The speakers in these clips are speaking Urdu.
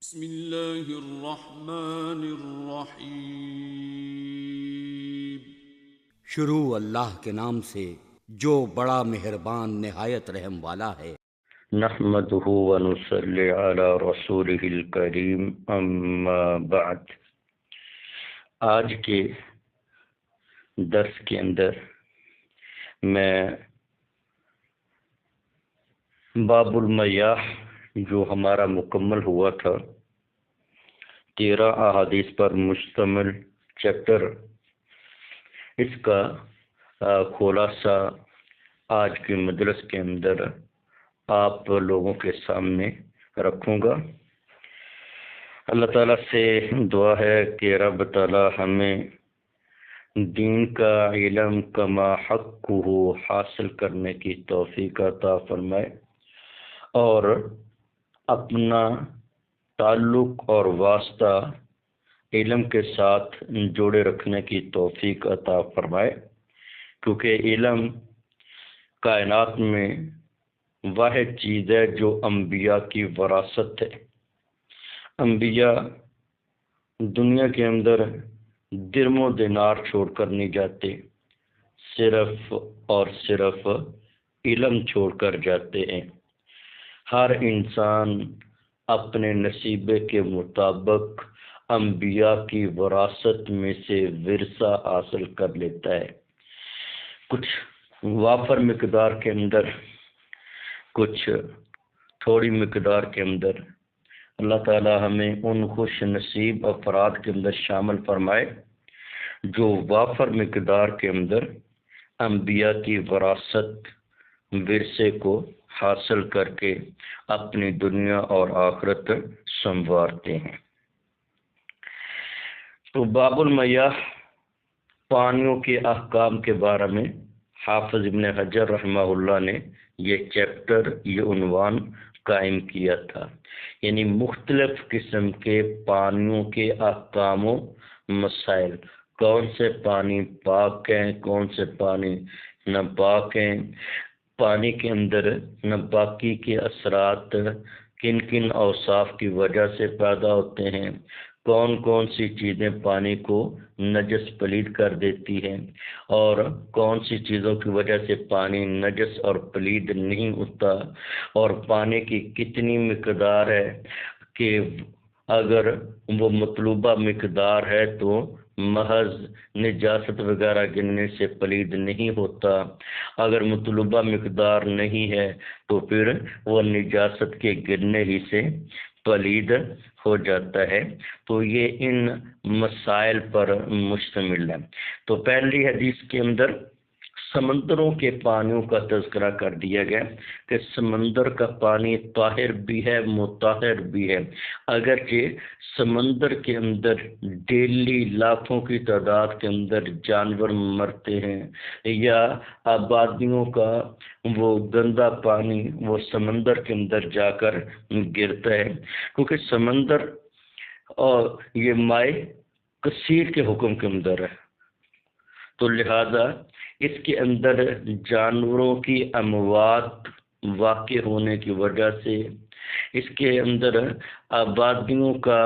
بسم اللہ الرحمن الرحیم۔ شروع اللہ کے نام سے جو بڑا مہربان نہایت رحم والا ہے۔ نحمده ونصلي على رسوله الكريم اما بعد۔ آج کے درس کے اندر میں باب المیاح جو ہمارا مکمل ہوا تھا 13 احادیث پر مشتمل چیپٹر، اس کا خلاصہ آج کے مجلس کے اندر آپ لوگوں کے سامنے رکھوں گا۔ اللہ تعالیٰ سے دعا ہے کہ رب تعالیٰ ہمیں دین کا علم کما حق ہو حاصل کرنے کی توفیق عطا فرمائے اور اپنا تعلق اور واسطہ علم کے ساتھ جوڑے رکھنے کی توفیق عطا فرمائے، کیونکہ علم کائنات میں واحد چیز ہے جو انبیاء کی وراثت ہے۔ انبیاء دنیا کے اندر درم و دینار چھوڑ کر نہیں جاتے، صرف اور صرف علم چھوڑ کر جاتے ہیں۔ ہر انسان اپنے نصیبے کے مطابق انبیاء کی وراثت میں سے ورثہ حاصل کر لیتا ہے، کچھ وافر مقدار کے اندر، کچھ تھوڑی مقدار کے اندر۔ اللہ تعالی ہمیں ان خوش نصیب افراد کے اندر شامل فرمائے جو وافر مقدار کے اندر انبیاء کی وراثت ورثے کو حاصل کر کے اپنی دنیا اور آخرت سنوارتے ہیں۔ تو باب المیاح پانیوں کے احکام کے بارے میں حافظ ابن حجر رحمہ اللہ نے یہ چیپٹر، یہ عنوان قائم کیا تھا، یعنی مختلف قسم کے پانیوں کے احکام و مسائل، کون سے پانی پاک ہیں، کون سے پانی ناپاک ہیں، پانی کے اندر ناپاکی کے اثرات کن کن اوصاف کی وجہ سے پیدا ہوتے ہیں، کون کون سی چیزیں پانی کو نجس پلید کر دیتی ہیں اور کون سی چیزوں کی وجہ سے پانی نجس اور پلید نہیں ہوتا، اور پانی کی کتنی مقدار ہے کہ اگر وہ مطلوبہ مقدار ہے تو محض نجاست وغیرہ گرنے سے پلید نہیں ہوتا، اگر مطلوبہ مقدار نہیں ہے تو پھر وہ نجاست کے گرنے ہی سے پلید ہو جاتا ہے۔ تو یہ ان مسائل پر مشتمل ہے۔ تو پہلی حدیث کے اندر سمندروں کے پانیوں کا تذکرہ کر دیا گیا کہ سمندر کا پانی طاہر بھی ہے مطہر بھی ہے، اگرچہ سمندر کے اندر ڈیلی لاکھوں کی تعداد کے اندر جانور مرتے ہیں یا آبادیوں کا وہ گندا پانی وہ سمندر کے اندر جا کر گرتا ہے، کیونکہ سمندر اور یہ مائع کثیر کے حکم کے اندر ہے، تو لہذا اس کے اندر جانوروں کی اموات واقع ہونے کی وجہ سے، اس کے اندر آبادیوں کا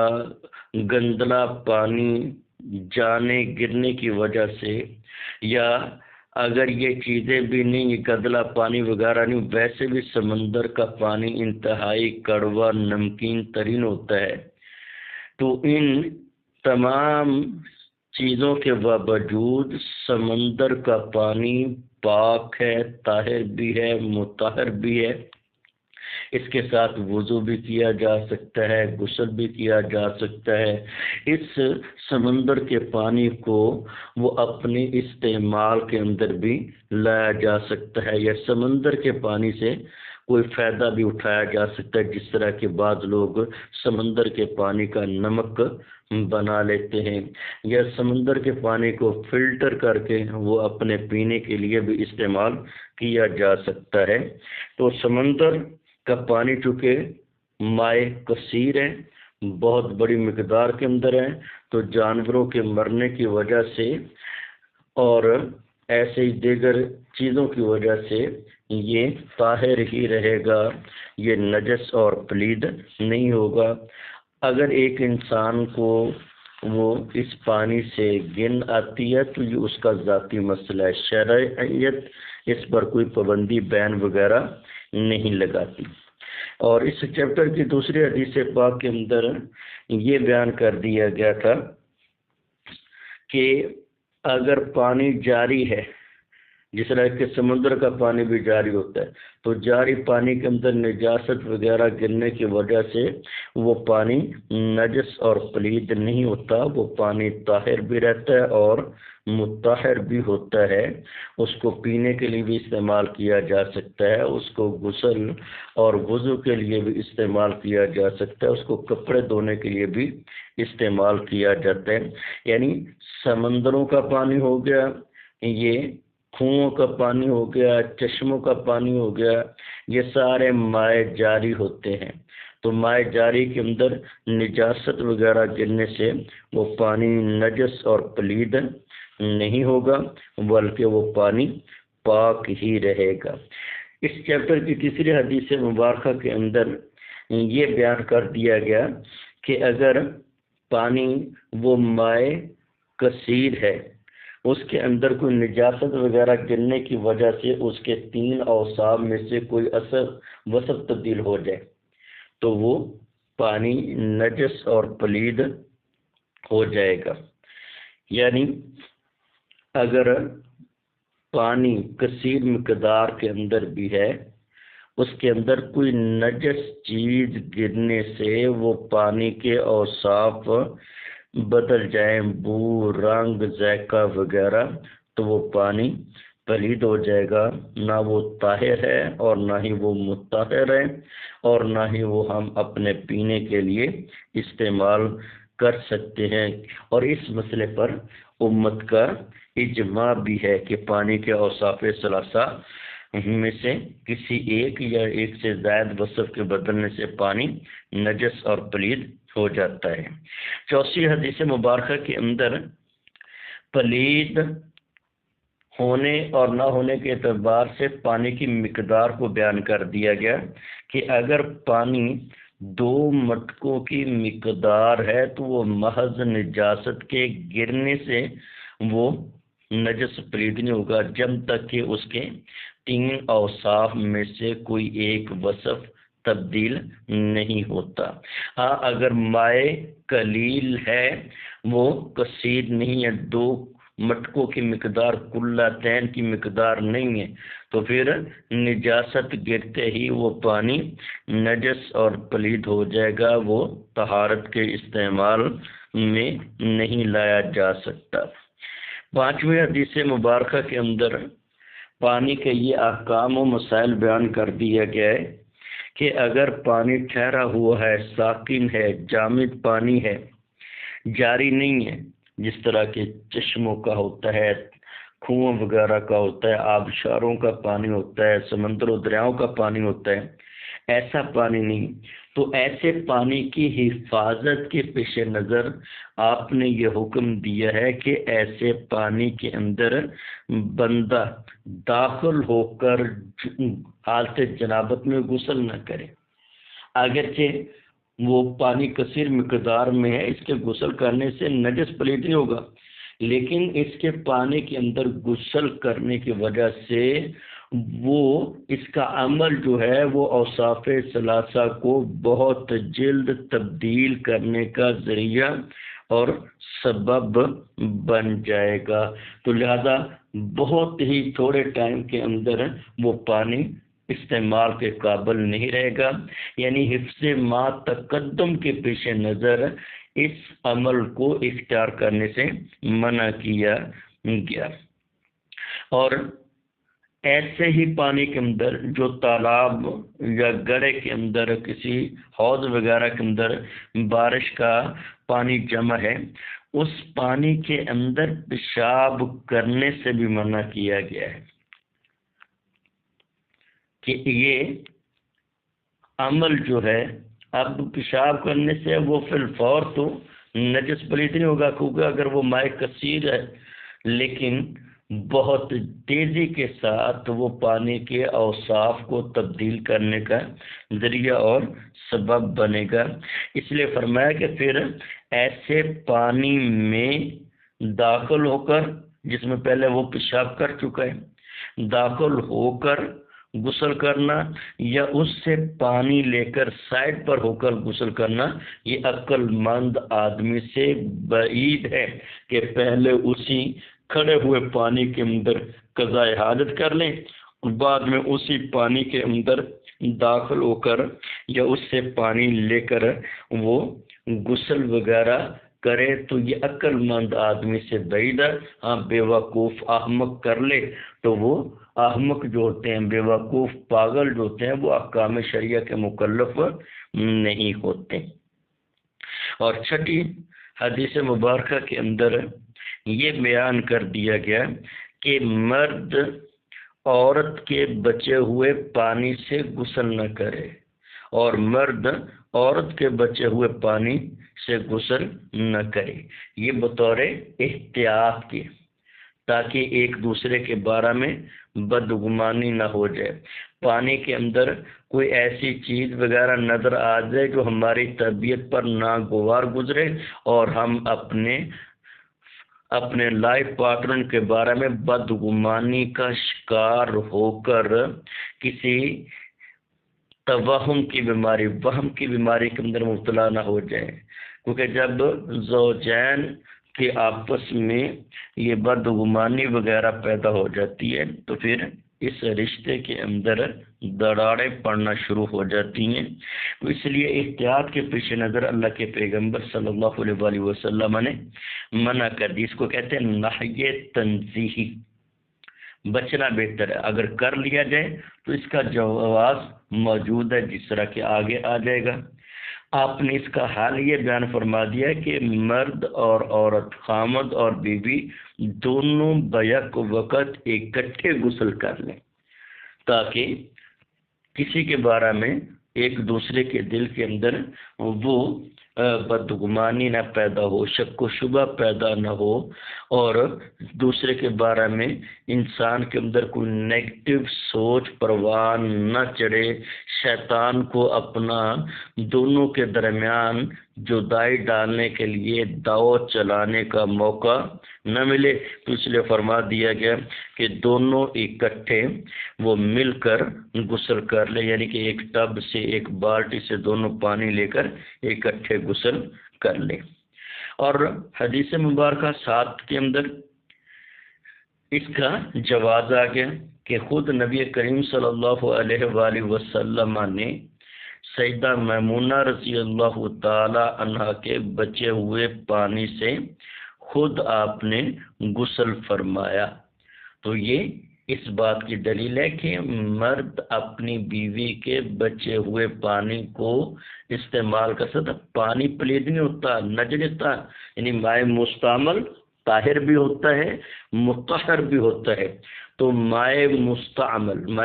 گندلا پانی جانے گرنے کی وجہ سے، یا اگر یہ چیزیں بھی نہیں، گندلا پانی وغیرہ نہیں، ویسے بھی سمندر کا پانی انتہائی کڑوا نمکین ترین ہوتا ہے، تو ان تمام چیزوں کے باوجود سمندر کا پانی پاک ہے، طاہر بھی ہے مطہر بھی ہے، اس کے ساتھ وضو بھی کیا جا سکتا ہے، غسل بھی کیا جا سکتا ہے۔ اس سمندر کے پانی کو وہ اپنے استعمال کے اندر بھی لایا جا سکتا ہے، یا سمندر کے پانی سے کوئی فائدہ بھی اٹھایا جا سکتا ہے، جس طرح کے بعض لوگ سمندر کے پانی کا نمک بنا لیتے ہیں، یا سمندر کے پانی کو فلٹر کر کے وہ اپنے پینے کے لیے بھی استعمال کیا جا سکتا ہے۔ تو سمندر کا پانی چونکہ مائع کثیر ہے، بہت بڑی مقدار کے اندر ہے، تو جانوروں کے مرنے کی وجہ سے اور ایسے ہی دیگر چیزوں کی وجہ سے یہ طاہر ہی رہے گا، یہ نجس اور پلید نہیں ہوگا۔ اگر ایک انسان کو وہ اس پانی سے گن آتی ہے تو یہ اس کا ذاتی مسئلہ ہے، شرعیت اس پر کوئی پابندی بین وغیرہ نہیں لگاتی۔ اور اس چیپٹر کی دوسری حدیث پاک کے اندر یہ بیان کر دیا گیا تھا کہ اگر پانی جاری ہے، جس طرح کہ سمندر کا پانی بھی جاری ہوتا ہے، تو جاری پانی کے اندر نجاست وغیرہ گرنے کی وجہ سے وہ پانی نجس اور پلید نہیں ہوتا، وہ پانی طاہر بھی رہتا ہے اور مطہر بھی ہوتا ہے۔ اس کو پینے کے لیے بھی استعمال کیا جا سکتا ہے، اس کو غسل اور وضو کے لیے بھی استعمال کیا جا سکتا ہے، اس کو کپڑے دھونے کے لیے بھی استعمال کیا جاتا ہے۔ یعنی سمندروں کا پانی ہو گیا، یہ کنوؤں کا پانی ہو گیا، چشموں کا پانی ہو گیا، یہ سارے مائع جاری ہوتے ہیں۔ تو مائع جاری کے اندر نجاست وغیرہ گرنے سے وہ پانی نجس اور پلید نہیں ہوگا، بلکہ وہ پانی پاک ہی رہے گا۔ اس چیپٹر کی تیسری حدیث مبارکہ کے اندر یہ بیان کر دیا گیا کہ اگر پانی وہ مائع کثیر ہے، اس کے اندر کوئی نجاست وغیرہ گرنے کی وجہ سے اس کے 3 اوصاف میں سے کوئی وصف تبدیل ہو جائے تو وہ پانی نجس اور پلید ہو جائے گا۔ یعنی اگر پانی کثیر مقدار کے اندر بھی ہے، اس کے اندر کوئی نجس چیز گرنے سے وہ پانی کے اوصاف بدل جائیں، بو، رنگ، ذائقہ وغیرہ، تو وہ پانی پلید ہو جائے گا، نہ وہ طاہر ہے اور نہ ہی وہ مطہر ہے، اور نہ ہی وہ ہم اپنے پینے کے لیے استعمال کر سکتے ہیں۔ اور اس مسئلے پر امت کا اجماع بھی ہے کہ پانی کے اوصاف ثلاثہ میں سے کسی ایک یا ایک سے زائد وصف کے بدلنے سے پانی نجس اور پلید ہو جاتا ہے۔ چوتھی حدیث مبارکہ کے اندر پلید ہونے اور نہ ہونے کے اعتبار سے پانی کی مقدار کو بیان کر دیا گیا کہ اگر پانی 2 مٹکوں کی مقدار ہے تو وہ محض نجاست کے گرنے سے وہ نجس پلید نہیں ہوگا، جب تک کہ اس کے 3 اوصاف میں سے کوئی ایک وصف تبدیل نہیں ہوتا۔ ہاں اگر مائع قلیل ہے، وہ کثیر نہیں ہے، 2 مٹکوں کی مقدار کلتین کی مقدار نہیں ہے، تو پھر نجاست گرتے ہی وہ پانی نجس اور پلید ہو جائے گا، وہ طہارت کے استعمال میں نہیں لایا جا سکتا۔ 5ویں حدیث مبارکہ کے اندر پانی کے یہ احکام و مسائل بیان کر دیا گیا ہے کہ اگر پانی ٹھہرا ہوا ہے، ساکن ہے، جامد پانی ہے، جاری نہیں ہے، جس طرح کے چشموں کا ہوتا ہے، کنوؤں وغیرہ کا ہوتا ہے، آبشاروں کا پانی ہوتا ہے، سمندر و دریاؤں کا پانی ہوتا ہے، ایسا پانی نہیں، تو ایسے پانی کی حفاظت کے پیش نظر آپ نے یہ حکم دیا ہے کہ ایسے پانی کے اندر بندہ داخل ہو کر حالت جنابت میں غسل نہ کرے۔ اگرچہ وہ پانی کثیر مقدار میں ہے، اس کے غسل کرنے سے نجس پلید نہیں ہوگا، لیکن اس کے پانی کے اندر غسل کرنے کی وجہ سے وہ اس کا عمل جو ہے وہ اوصاف ثلاثہ کو بہت جلد تبدیل کرنے کا ذریعہ اور سبب بن جائے گا، تو لہذا بہت ہی تھوڑے ٹائم کے اندر وہ پانی استعمال کے قابل نہیں رہے گا۔ یعنی حفظ ما تقدم کے پیش نظر اس عمل کو اختیار کرنے سے منع کیا گیا۔ اور ایسے ہی پانی کے اندر جو تالاب یا گڑھے کے اندر، کسی حوض وغیرہ کے اندر بارش کا پانی جمع ہے، اس پانی کے اندر پیشاب کرنے سے بھی منع کیا گیا ہے کہ یہ عمل جو ہے، اب پیشاب کرنے سے وہ فی الفور تو نجس پلید نہیں ہوگا، کیونکہ اگر وہ مائع کثیر ہے، لیکن بہت تیزی کے ساتھ وہ پانی کے اوصاف کو تبدیل کرنے کا ذریعہ اور سبب بنے گا۔ اس لیے فرمایا کہ پھر ایسے پانی میں داخل ہو کر، جس میں پہلے وہ پیشاب کر چکا ہے، داخل ہو کر غسل کرنا یا اس سے پانی لے کر سائڈ پر ہو کر غسل کرنا، یہ عقل مند آدمی سے بعید ہے کہ پہلے اسی کھڑے ہوئے پانی کے اندر قضاء حاجت کر لیں اور بعد میں اسی پانی کے اندر داخل ہو کر یا اس سے پانی لے کر وہ غسل وغیرہ کرے، تو یہ عقل مند آدمی سے بعید ہے۔ ہاں بے وقوف احمق کر لے تو وہ احمق جو ہوتے ہیں، بے وقوف پاگل جو ہوتے ہیں، وہ احکام شریعہ کے مکلف نہیں ہوتے۔ اور چھٹی حدیث مبارکہ کے اندر یہ بیان کر دیا گیا کہ مرد عورت کے بچے ہوئے پانی سے غسل نہ کرے اور مرد عورت کے بچے ہوئے پانی سے غسل نہ کرے، یہ بطور احتیاط کی، تاکہ ایک دوسرے کے بارے میں بدگمانی نہ ہو جائے۔ پانی کے اندر کوئی ایسی چیز وغیرہ نظر آ جائے جو ہماری طبیعت پر ناگوار گزرے اور ہم اپنے لائف پارٹنر کے بارے میں بدگمانی کا شکار ہو کر کسی توہم کی بیماری، وہم کی بیماری کے اندر مبتلا نہ ہو جائیں، کیونکہ جب زوجین کے آپس میں یہ بدگمانی وغیرہ پیدا ہو جاتی ہے تو پھر اس رشتے کے اندر دراڑیں پڑنا شروع ہو جاتی ہیں۔ تو اس لیے احتیاط کے پیش نظر اللہ کے پیغمبر صلی اللہ علیہ وآلہ وسلم نے منع کر دی۔ اس کو کہتے ہیں نہی تنزیہی، بچنا بہتر ہے۔ اگر کر لیا جائے تو اس کا جواز موجود ہے، جس طرح کہ آگے آ جائے گا۔ آپ نے اس کا حال یہ بیان فرما دیا کہ مرد اور عورت، خامد اور بیوی دونوں بیک وقت اکٹھے غسل کر لیں، تاکہ کسی کے بارے میں ایک دوسرے کے دل کے اندر وہ بدگمانی نہ پیدا ہو، شک و شبہ پیدا نہ ہو، اور دوسرے کے بارے میں انسان کے اندر کوئی نیگیٹو سوچ پروان نہ چڑھے، شیطان کو اپنا دونوں کے درمیان جدائی ڈالنے کے لیے داؤ چلانے کا موقع نہ ملے۔ تو اس لیے فرما دیا گیا کہ دونوں اکٹھے وہ مل کر غسل کر لے، یعنی کہ ایک ٹب سے، ایک بالٹی سے دونوں پانی لے کر اکٹھے غسل کر لے۔ اور حدیث مبارکہ 7 کے اندر اس کا جواز آ گیا کہ خود نبی کریم صلی اللہ علیہ وآلہ وسلم نے سیدہ میمونہ رضی اللہ تعالی عنہا کے بچے ہوئے پانی سے خود آپ نے غسل فرمایا۔ تو یہ اس بات کی دلیل ہے کہ مرد اپنی بیوی کے بچے ہوئے پانی کو استعمال کر سکتا۔ پانی پلید نہیں ہوتا، نجس ہوتا، یعنی مائع مستعمل طاہر بھی ہوتا ہے، مطہر بھی ہوتا ہے۔ تو مائع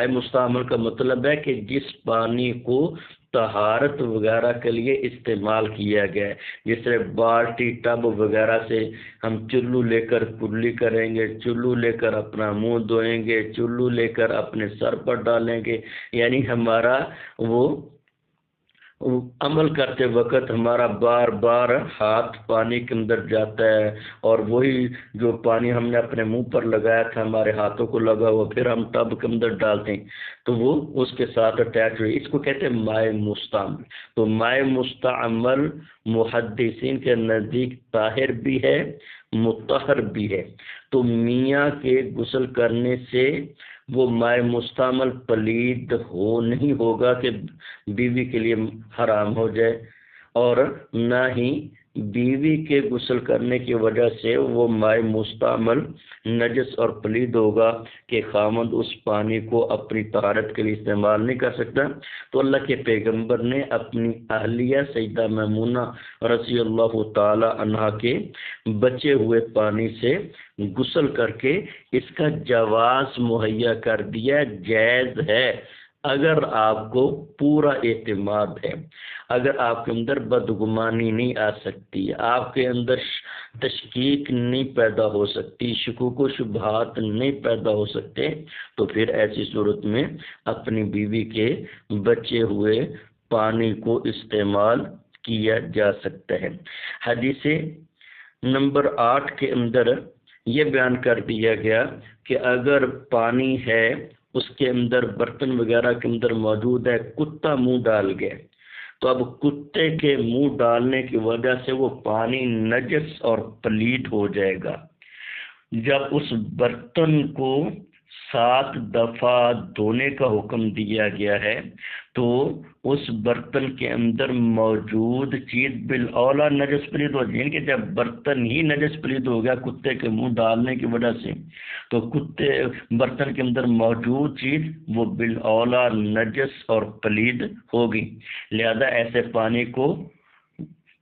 مستعمل کا مطلب ہے کہ جس پانی کو طہارت وغیرہ کے لیے استعمال کیا گیا ہے، جس طرح بالٹی ٹب وغیرہ سے ہم چلو لے کر کلی کریں گے، چلو لے کر اپنا منہ دھوئیں گے، چلو لے کر اپنے سر پر ڈالیں گے، یعنی ہمارا وہ عمل کرتے وقت ہمارا بار بار ہاتھ پانی کے اندر جاتا ہے، اور وہی جو پانی ہم نے اپنے منہ پر لگایا تھا ہمارے ہاتھوں کو لگا ہوا پھر ہم ٹب کے اندر ڈالتے ہیں تو وہ اس کے ساتھ اٹیچ ہوئی، اس کو کہتے ہیں مائع مستعمل۔ تو مائع مستعمل محدثین کے نزدیک طاہر بھی ہے، مطہر بھی ہے۔ تو میاں کے غسل کرنے سے وہ مائع مستعمل پلید نہیں ہوگا کہ بیوی کے لیے حرام ہو جائے، اور نہ ہی بیوی کے غسل کرنے کی وجہ سے وہ مائع مستعمل نجس اور پلید ہوگا کہ خامد اس پانی کو اپنی طہارت کے لیے استعمال نہیں کر سکتا۔ تو اللہ کے پیغمبر نے اپنی اہلیہ سیدہ میمونہ رضی اللہ تعالی عنہا کے بچے ہوئے پانی سے غسل کر کے اس کا جواز مہیا کر دیا، جائز ہے۔ اگر آپ کو پورا اعتماد ہے، اگر آپ کے اندر بدگمانی نہیں آ سکتی، آپ کے اندر تشکیک نہیں پیدا ہو سکتی، شکوک و شبہات نہیں پیدا ہو سکتے، تو پھر ایسی صورت میں اپنی بیوی کے بچے ہوئے پانی کو استعمال کیا جا سکتا ہے۔ حدیث نمبر 8 کے اندر یہ بیان کر دیا گیا کہ اگر پانی ہے، اس کے اندر برتن وغیرہ کے اندر موجود ہے، کتا منہ ڈال گیا، تو اب کتے کے منہ ڈالنے کی وجہ سے وہ پانی نجس اور پلید ہو جائے گا۔ جب اس برتن کو 7 دفعہ دھونے کا حکم دیا گیا ہے تو اس برتن کے اندر موجود چیز بالاولیٰ نجس پلید ہو جائے، یعنی کہ جب برتن ہی نجس پلید ہو گیا کتے کے منہ ڈالنے کی وجہ سے، تو برتن کے اندر موجود چیز وہ بالاولیٰ نجس اور پلید ہوگی، لہذا ایسے پانی کو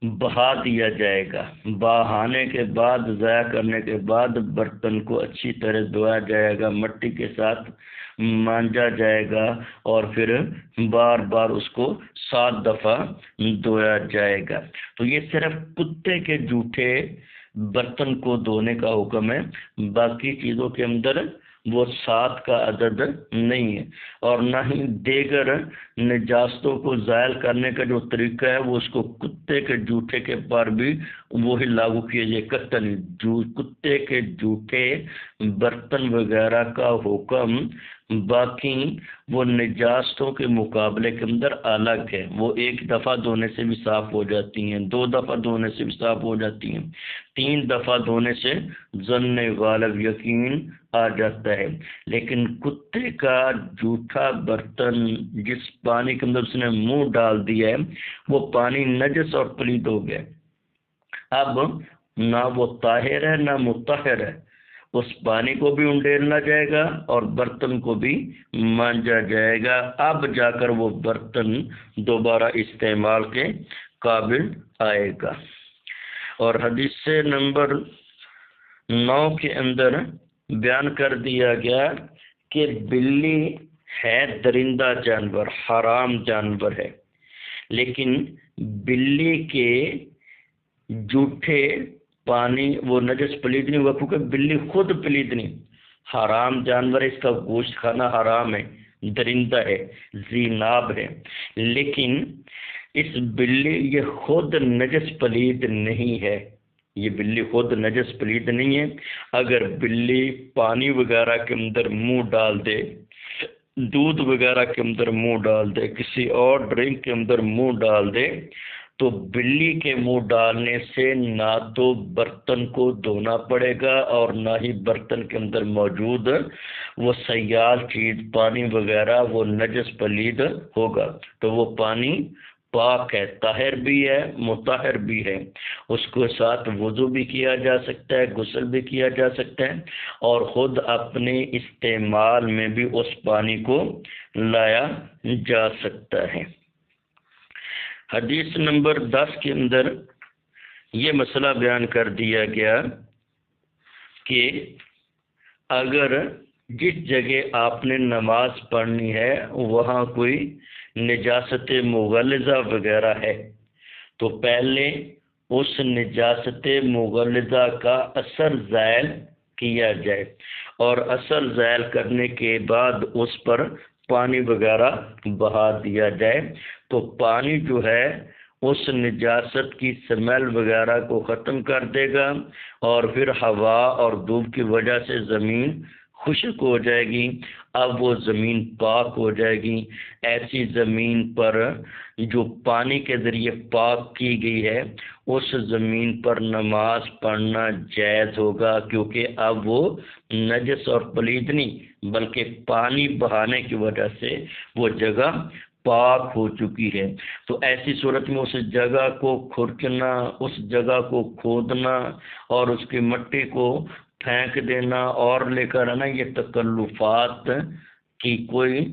بہا دیا جائے گا۔ بہانے کے بعد، ضائع کرنے کے بعد برتن کو اچھی طرح دھویا جائے گا، مٹی کے ساتھ مانجا جائے گا اور پھر بار بار اس کو 7 دفعہ دھویا جائے گا۔ تو یہ صرف کتے کے جھوٹے برتن کو دھونے کا حکم ہے، باقی چیزوں کے اندر وہ 7 کا عدد نہیں ہے، اور نہ ہی دیگر نجاستوں کو زائل کرنے کا جو طریقہ ہے وہ اس کو کتے کے جھوٹے کے پر بھی وہی لاگو کیے جائے، قطعاً کتے کے جھوٹے برتن وغیرہ کا حکم باقی وہ نجاستوں کے مقابلے کے اندر الگ ہے، وہ 1 دفعہ دھونے سے بھی صاف ہو جاتی ہیں، 2 دفعہ دھونے سے بھی صاف ہو جاتی ہیں، 3 دفعہ دھونے سے ظن غالب یقین آ جاتا ہے، لیکن کتے کا جھوٹا برتن جس پانی کے اندر اس نے منہ ڈال دیا ہے وہ پانی نجس اور پلید ہو گیا، اب نہ وہ طاہر ہے نہ مطہر ہے، اس پانی کو بھی انڈیلنا جائے گا اور برتن کو بھی مانجا جائے گا، اب جا کر وہ برتن دوبارہ استعمال کے قابل آئے گا۔ اور حدیث نمبر 9 کے اندر بیان کر دیا گیا کہ بلی ہے درندہ جانور، حرام جانور ہے، لیکن بلی کے جھوٹے پانی وہ نجس پلید نہیں ہوا، کیونکہ بلی خود پلید نہیں، حرام جانور ہے، اس کا گوشت کھانا حرام ہے، درندہ ہے، ذی ناب ہے، لیکن اس بلی یہ خود نجس پلید نہیں ہے، یہ بلی خود نجس پلید نہیں ہے۔ اگر بلی پانی وغیرہ کے اندر منہ ڈال دے، دودھ وغیرہ کے اندر منہ ڈال دے، کسی اور ڈرنک کے اندر منہ ڈال دے، تو بلی کے منہ ڈالنے سے نہ تو برتن کو دھونا پڑے گا اور نہ ہی برتن کے اندر موجود وہ سیال چیز پانی وغیرہ وہ نجس پلید ہوگا، تو وہ پانی پاک ہے، طاہر بھی ہے، مطہر بھی ہے، اس کے ساتھ وضو بھی کیا جا سکتا ہے، غسل بھی کیا جا سکتا ہے، اور خود اپنے استعمال میں بھی اس پانی کو لایا جا سکتا ہے۔ حدیث نمبر 10 کے اندر یہ مسئلہ بیان کر دیا گیا کہ اگر جس جگہ آپ نے نماز پڑھنی ہے وہاں کوئی نجاست مغلظہ وغیرہ ہے تو پہلے اس نجاست مغلظہ کا اثر زائل کیا جائے، اور اثر زائل کرنے کے بعد اس پر پانی وغیرہ بہا دیا جائے، تو پانی جو ہے اس نجاست کی سمیل وغیرہ کو ختم کر دے گا، اور پھر ہوا اور دھوپ کی وجہ سے زمین خشک ہو جائے گی، اب وہ زمین پاک ہو جائے گی۔ ایسی زمین پر جو پانی کے ذریعے پاک کی گئی ہے اس زمین پر نماز پڑھنا جائز ہوگا، کیونکہ اب وہ نجس اور پلید نہیں بلکہ پانی بہانے کی وجہ سے وہ جگہ پاک ہو چکی ہے۔ تو ایسی صورت میں اس جگہ کو کھرچنا، اس جگہ کو کھودنا اور اس کی مٹی کو پھینک دینا اور لے کر آنا، یہ تکلفات کی کوئی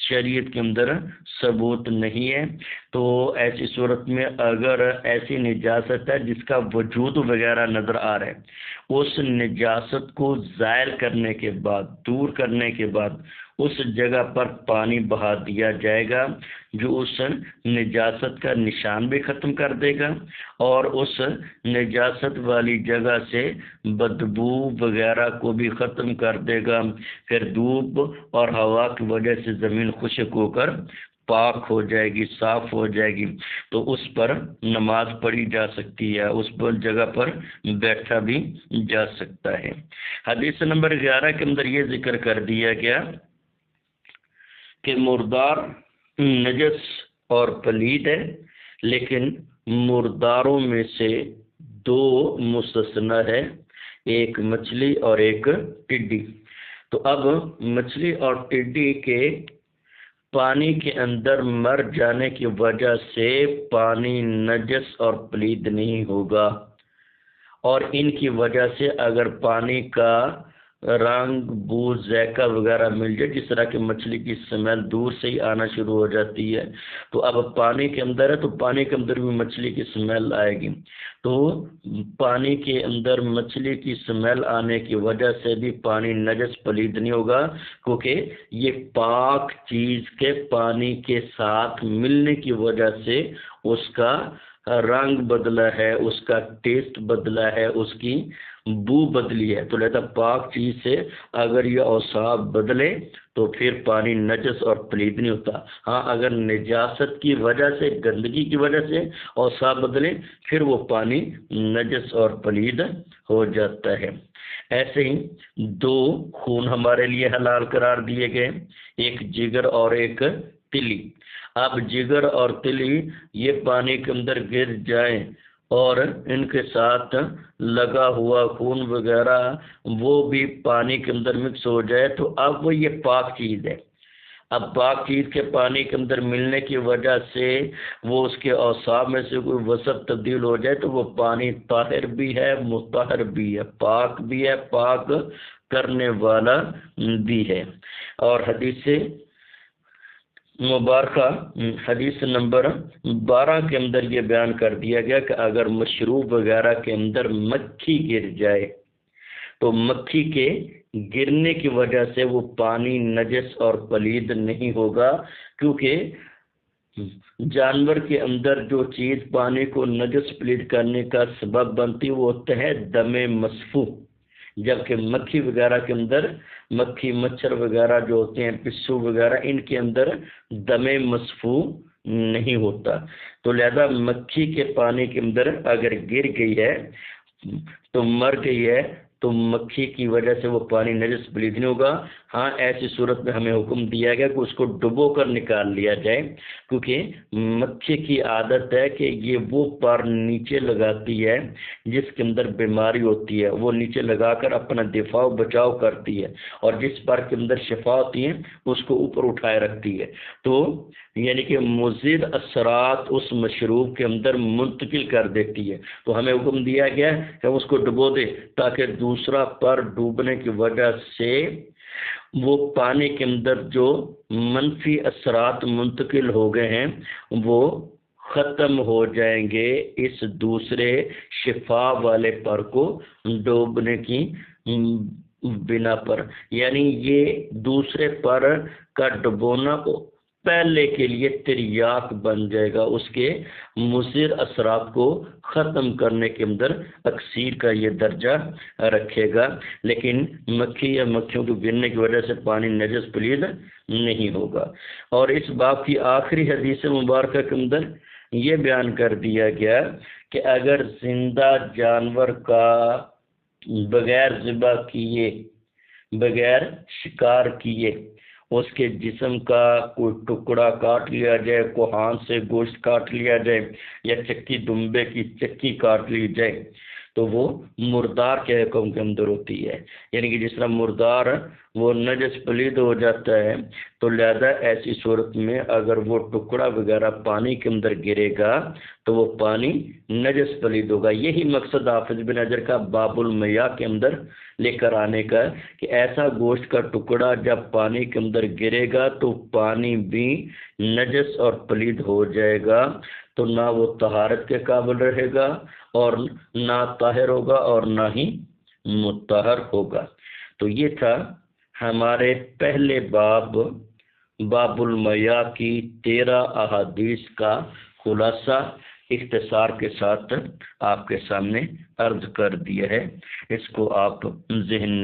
شریعت کے اندر ثبوت نہیں ہے۔ تو ایسی صورت میں اگر ایسی نجاست ہے جس کا وجود وغیرہ نظر آ رہا ہے، اس نجاست کو زائل کرنے کے بعد، دور کرنے کے بعد اس جگہ پر پانی بہا دیا جائے گا جو اس نجاست کا نشان بھی ختم کر دے گا اور اس نجاست والی جگہ سے بدبو وغیرہ کو بھی ختم کر دے گا۔ پھر دھوپ اور ہوا کی وجہ سے زمین خشک ہو کر پاک ہو جائے گی، صاف ہو جائے گی، تو اس پر نماز پڑھی جا سکتی ہے، اس پر جگہ پر بیٹھا بھی جا سکتا ہے۔ حدیث نمبر 11 کے اندر یہ ذکر کر دیا گیا کہ مردار نجس اور پلید ہے، لیکن مرداروں میں سے دو مستثنی ہے، ایک مچھلی اور ایک ٹڈی۔ تو اب مچھلی اور ٹڈی کے پانی کے اندر مر جانے کی وجہ سے پانی نجس اور پلید نہیں ہوگا، اور ان کی وجہ سے اگر پانی کا رنگ، بو، ذائقہ وغیرہ مل جائے، جس طرح کہ مچھلی کی اسمیل دور سے ہی آنا شروع ہو جاتی ہے، تو اب پانی کے اندر ہے تو پانی کے اندر بھی مچھلی کی اسمیل آئے گی، تو پانی کے اندر مچھلی کی اسمیل آنے کی وجہ سے بھی پانی نجس پلید نہیں ہوگا، کیونکہ یہ پاک چیز کے پانی کے ساتھ ملنے کی وجہ سے اس کا رنگ بدلا ہے، اس کا ٹیسٹ بدلا ہے، اس کی بو بدلی ہے، تو لہذا پاک چیز سے اگر یہ اوصاف بدلے تو پھر پانی نجس اور پلید نہیں ہوتا۔ ہاں اگر نجاست کی وجہ سے، گندگی کی وجہ سے اوصاف بدلے، پھر وہ پانی نجس اور پلید ہو جاتا ہے۔ ایسے ہی دو خون ہمارے لیے حلال قرار دیے گئے، ایک جگر اور ایک تلی۔ اب جگر اور تلی یہ پانی کے اندر گر جائیں اور ان کے ساتھ لگا ہوا خون وغیرہ وہ بھی پانی کے اندر مکس ہو جائے تو اب وہ یہ پاک چیز ہے۔ اب پاک چیز کے پانی کے اندر ملنے کی وجہ سے وہ اس کے اوصاف میں سے کوئی وصف تبدیل ہو جائے تو وہ پانی طاہر بھی ہے، مطہر بھی ہے، پاک بھی ہے، پاک کرنے والا بھی ہے۔ اور حدیث مبارکہ حدیث نمبر 12 کے اندر یہ بیان کر دیا گیا کہ اگر مشروب وغیرہ کے اندر مکھی گر جائے تو مکھی کے گرنے کی وجہ سے وہ پانی نجس اور پلید نہیں ہوگا، کیونکہ جانور کے اندر جو چیز پانی کو نجس پلید کرنے کا سبب بنتی وہ ہوتا ہے دم مسفوح، جبکہ مکھی وغیرہ کے اندر، مکھی مچھر وغیرہ جو ہوتے ہیں، پسو وغیرہ، ان کے اندر دم مسفوح نہیں ہوتا، تو لہذا مکھی کے پانی کے اندر اگر گر گئی ہے تو مر گئی ہے تو مکھی کی وجہ سے وہ پانی نجس پلید نہیں ہوگا۔ ہاں ایسی صورت میں ہمیں حکم دیا گیا کہ اس کو ڈبو کر نکال لیا جائے، کیونکہ مکھی کی عادت ہے کہ یہ وہ پر نیچے لگاتی ہے جس کے اندر بیماری ہوتی ہے، وہ نیچے لگا کر اپنا دفاع و بچاؤ کرتی ہے، اور جس پر کے اندر شفا ہوتی ہے اس کو اوپر اٹھائے رکھتی ہے، تو یعنی کہ مضر اثرات اس مشروب کے اندر منتقل کر دیتی ہے، تو ہمیں حکم دیا گیا کہ اس کو ڈبو دے تاکہ دوسرا پر ڈوبنے کی وجہ سے وہ پانی کے اندر جو منفی اثرات منتقل ہو گئے ہیں وہ ختم ہو جائیں گے اس دوسرے شفا والے پر کو ڈوبنے کی بنا پر، یعنی یہ دوسرے پر کا ڈبونا پہلے کے لیے تریاق بن جائے گا، اس کے مضر اثرات کو ختم کرنے کے اندر تکثیر کا یہ درجہ رکھے گا، لیکن مکھی یا مکھیوں کے گرنے کی وجہ سے پانی نجس پلید نہیں ہوگا۔ اور اس باب کی آخری حدیث مبارکہ کے اندر یہ بیان کر دیا گیا کہ اگر زندہ جانور کا بغیر ذبح کیے، بغیر شکار کیے اس کے جسم کا کوئی ٹکڑا کاٹ لیا جائے، کوہان سے گوشت کاٹ لیا جائے یا چکی دمبے کی چکی کاٹ لی جائے تو وہ مردار کے حکم کے اندر ہوتی ہے، یعنی کہ جس طرح مردار وہ نجس پلید ہو جاتا ہے، تو لہذا ایسی صورت میں اگر وہ ٹکڑا وغیرہ پانی کے اندر گرے گا تو وہ پانی نجس پلید ہوگا۔ یہی مقصد حافظ بن حجر کا باب المیاہ کے اندر لے کر آنے کا کہ ایسا گوشت کا ٹکڑا جب پانی کے اندر گرے گا تو پانی بھی نجس اور پلید ہو جائے گا، تو نہ وہ طہارت کے قابل رہے گا اور نہ طاہر ہوگا اور نہ ہی مطہر ہوگا۔ تو یہ تھا ہمارے پہلے باب المیاء کی 13 احادیث کا خلاصہ اختصار کے ساتھ آپ کے سامنے عرض کر دیا ہے، اس کو آپ ذہن